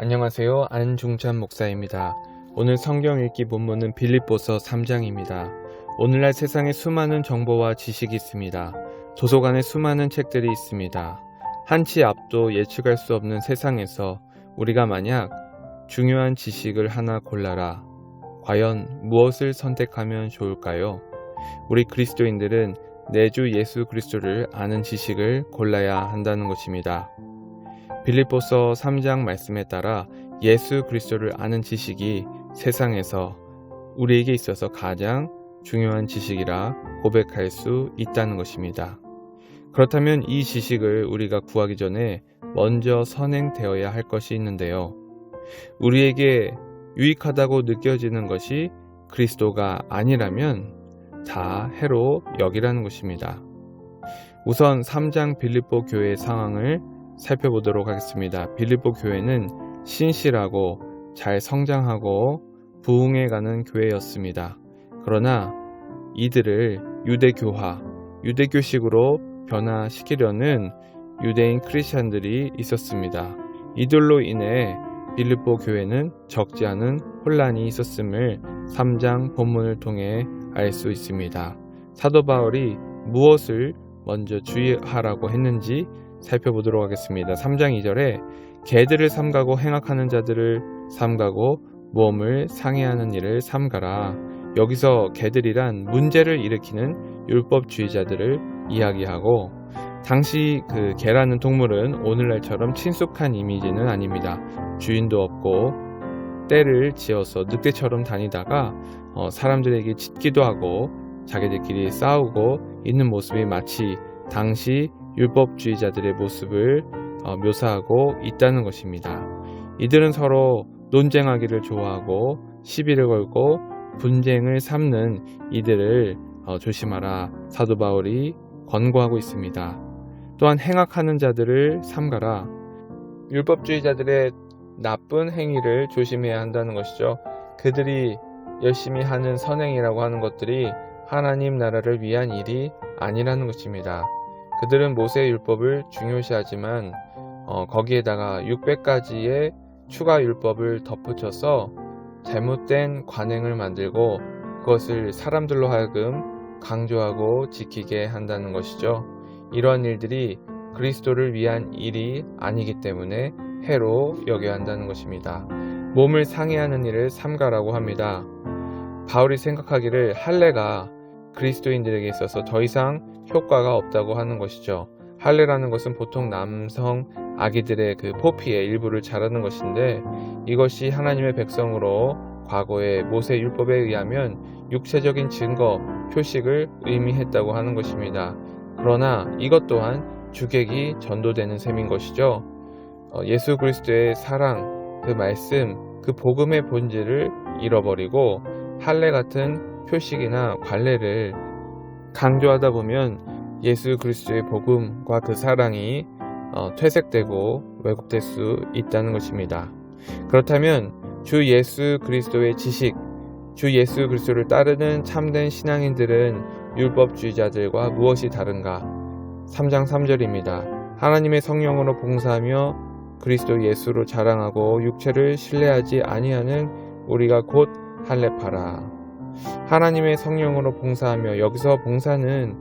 안녕하세요. 안중찬 목사입니다. 오늘 성경 읽기 본문은 빌립보서 3장입니다. 오늘날 세상에 수많은 정보와 지식이 있습니다. 도서관에 수많은 책들이 있습니다. 한치 앞도 예측할 수 없는 세상에서 우리가 만약 중요한 지식을 하나 골라라. 과연 무엇을 선택하면 좋을까요? 우리 그리스도인들은 내 주 예수 그리스도를 아는 지식을 골라야 한다는 것입니다. 빌립보서 3장 말씀에 따라 예수 그리스도를 아는 지식이 세상에서 우리에게 있어서 가장 중요한 지식이라 고백할 수 있다는 것입니다. 그렇다면 이 지식을 우리가 구하기 전에 먼저 선행되어야 할 것이 있는데요. 우리에게 유익하다고 느껴지는 것이 그리스도가 아니라면 다 해로 여기라는 것입니다. 우선 3장 빌립보 교회의 상황을 살펴보도록 하겠습니다. 빌립보 교회는 신실하고 잘 성장하고 부흥해가는 교회였습니다. 그러나 이들을 유대교화, 유대교식으로 변화시키려는 유대인 크리스찬들이 있었습니다. 이들로 인해 빌립보 교회는 적지 않은 혼란이 있었음을 3장 본문을 통해 알 수 있습니다. 사도 바울이 무엇을 먼저 주의하라고 했는지 살펴보도록 하겠습니다. 3장 2절에 개들을 삼가고 행악하는 자들을 삼가고 모험을 상해하는 일을 삼가라. 여기서 개들이란 문제를 일으키는 율법주의자들을 이야기하고, 당시 그 개라는 동물은 오늘날처럼 친숙한 이미지는 아닙니다. 주인도 없고 떼를 지어서 늑대처럼 다니다가 사람들에게 짖기도 하고 자기들끼리 싸우고 있는 모습이 마치 당시 율법주의자들의 모습을 묘사하고 있다는 것입니다. 이들은 서로 논쟁하기를 좋아하고 시비를 걸고 분쟁을 삼는 이들을 조심하라. 사도 바울이 권고하고 있습니다. 또한 행악하는 자들을 삼가라. 율법주의자들의 나쁜 행위를 조심해야 한다는 것이죠. 그들이 열심히 하는 선행이라고 하는 것들이 하나님 나라를 위한 일이 아니라는 것입니다. 그들은 모세의 율법을 중요시하지만 거기에다가 600가지의 추가 율법을 덧붙여서 잘못된 관행을 만들고 그것을 사람들로 하여금 강조하고 지키게 한다는 것이죠. 이러한 일들이 그리스도를 위한 일이 아니기 때문에 해로 여겨야 한다는 것입니다. 몸을 상해하는 일을 삼가라고 합니다. 바울이 생각하기를 할례가 그리스도인들에게 있어서 더 이상 효과가 없다고 하는 것이죠. 할례라는 것은 보통 남성 아기들의 그 포피의 일부를 자르는 것인데, 이것이 하나님의 백성으로 과거의 모세 율법에 의하면 육체적인 증거, 표식을 의미했다고 하는 것입니다. 그러나 이것 또한 주객이 전도되는 셈인 것이죠. 예수 그리스도의 사랑, 그 말씀, 그 복음의 본질을 잃어버리고 할례 같은 표식이나 관례를 강조하다 보면 예수 그리스도의 복음과 그 사랑이 퇴색되고 왜곡될 수 있다는 것입니다. 그렇다면 주 예수 그리스도의 지식, 주 예수 그리스도를 따르는 참된 신앙인들은 율법주의자들과 무엇이 다른가? 3장 3절입니다. 하나님의 성령으로 봉사하며 그리스도 예수로 자랑하고 육체를 신뢰하지 아니하는 우리가 곧 할례파라. 하나님의 성령으로 봉사하며, 여기서 봉사는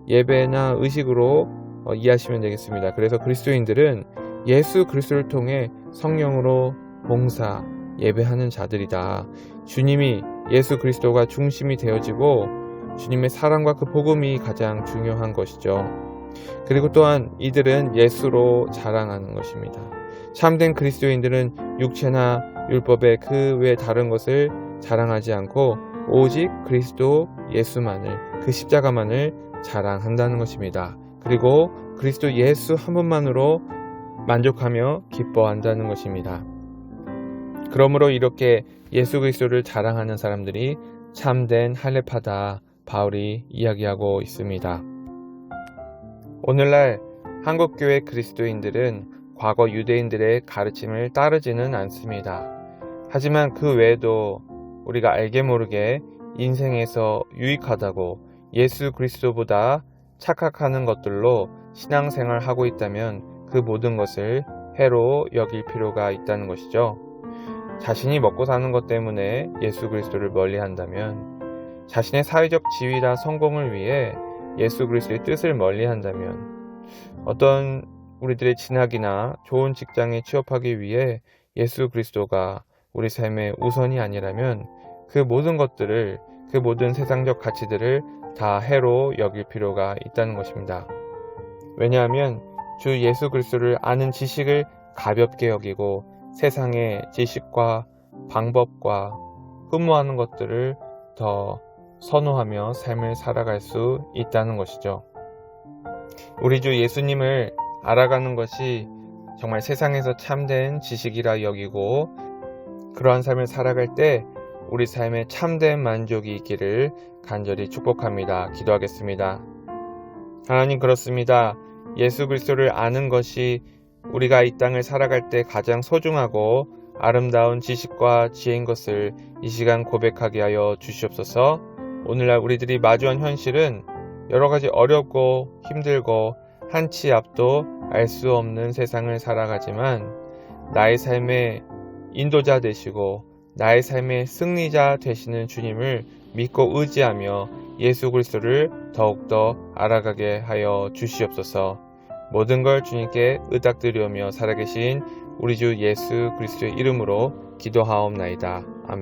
예배나 의식으로 이해하시면 되겠습니다. 그래서 그리스도인들은 예수 그리스도를 통해 성령으로 봉사, 예배하는 자들이다. 주님이, 예수 그리스도가 중심이 되어지고 주님의 사랑과 그 복음이 가장 중요한 것이죠. 그리고 또한 이들은 예수로 자랑하는 것입니다. 참된 그리스도인들은 육체나 율법의 그 외 다른 것을 자랑하지 않고 오직 그리스도 예수만을, 그 십자가만을 자랑한다는 것입니다. 그리고 그리스도 예수 한 분만으로 만족하며 기뻐한다는 것입니다. 그러므로 이렇게 예수 그리스도를 자랑하는 사람들이 참된 할례파다, 바울이 이야기하고 있습니다. 오늘날 한국교회 그리스도인들은 과거 유대인들의 가르침을 따르지는 않습니다. 하지만 그 외에도 우리가 알게 모르게 인생에서 유익하다고 예수 그리스도보다 착각하는 것들로 신앙생활하고 있다면 그 모든 것을 해로 여길 필요가 있다는 것이죠. 자신이 먹고 사는 것 때문에 예수 그리스도를 멀리한다면, 자신의 사회적 지위나 성공을 위해 예수 그리스도의 뜻을 멀리한다면, 어떤 우리들의 진학이나 좋은 직장에 취업하기 위해 예수 그리스도가 우리 삶의 우선이 아니라면 그 모든 것들을, 그 모든 세상적 가치들을 다 해로 여길 필요가 있다는 것입니다. 왜냐하면 주 예수 그리스도를 아는 지식을 가볍게 여기고 세상의 지식과 방법과 흠모하는 것들을 더 선호하며 삶을 살아갈 수 있다는 것이죠. 우리 주 예수님을 알아가는 것이 정말 세상에서 참된 지식이라 여기고, 그러한 삶을 살아갈 때 우리 삶에 참된 만족이 있기를 간절히 축복합니다. 기도하겠습니다. 하나님, 그렇습니다. 예수 그리스도를 아는 것이 우리가 이 땅을 살아갈 때 가장 소중하고 아름다운 지식과 지혜인 것을 이 시간 고백하게 하여 주시옵소서. 오늘날 우리들이 마주한 현실은 여러 가지 어렵고 힘들고 한치 앞도 알 수 없는 세상을 살아가지만, 나의 삶의 인도자 되시고 나의 삶의 승리자 되시는 주님을 믿고 의지하며 예수 그리스도를 더욱더 알아가게 하여 주시옵소서. 모든 걸 주님께 의탁드리오며 살아계신 우리 주 예수 그리스도의 이름으로 기도하옵나이다. 아멘.